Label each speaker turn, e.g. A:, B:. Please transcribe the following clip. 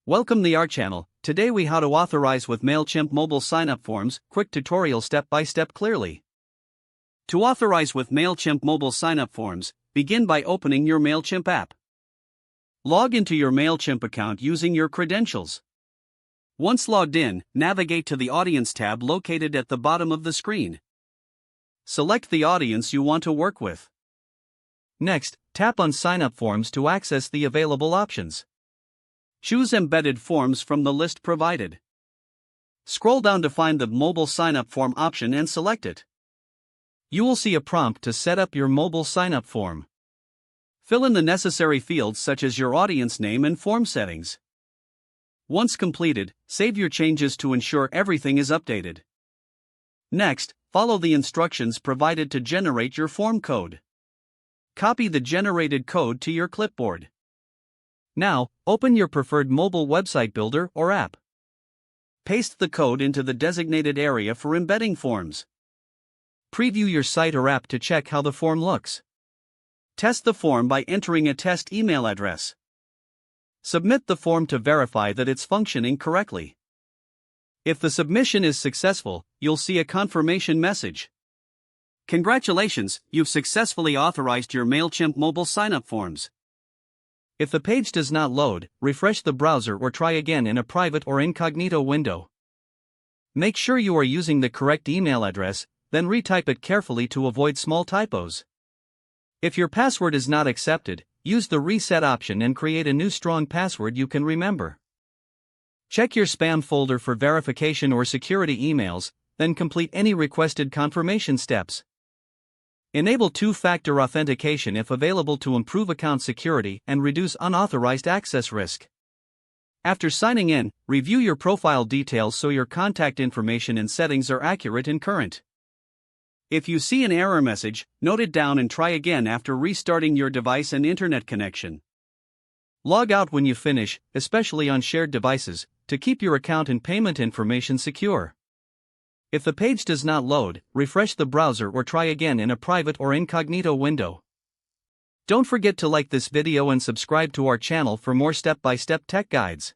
A: Welcome to our channel. Today we how to authorize with Mailchimp mobile sign-up forms, quick tutorial step-by-step clearly. To authorize with Mailchimp mobile sign-up forms, begin by opening your Mailchimp app. Log into your Mailchimp account using your credentials. Once logged in, navigate to the Audience tab located at the bottom of the screen. Select the audience you want to work with. Next, tap on Sign-up Forms to access the available options. Choose Embedded Forms from the list provided. Scroll down to find the Mobile Sign-up Form option and select it. You will see a prompt to set up your mobile sign-up form. Fill in the necessary fields such as your audience name and form settings. Once completed, save your changes to ensure everything is updated. Next, follow the instructions provided to generate your form code. Copy the generated code to your clipboard. Now, open your preferred mobile website builder or app. Paste the code into the designated area for embedding forms. Preview your site or app to check how the form looks. Test the form by entering a test email address. Submit the form to verify that it's functioning correctly. If the submission is successful, you'll see a confirmation message. Congratulations, you've successfully authorized your Mailchimp mobile sign-up forms. If the page does not load, refresh the browser or try again in a private or incognito window. Make sure you are using the correct email address, then retype it carefully to avoid small typos. If your password is not accepted, use the reset option and create a new strong password you can remember. Check your spam folder for verification or security emails, then complete any requested confirmation steps. Enable two-factor authentication if available to improve account security and reduce unauthorized access risk. After signing in, review your profile details so your contact information and settings are accurate and current. If you see an error message, note it down and try again after restarting your device and internet connection. Log out when you finish, especially on shared devices, to keep your account and payment information secure. If the page does not load, refresh the browser or try again in a private or incognito window. Don't forget to like this video and subscribe to our channel for more step-by-step tech guides.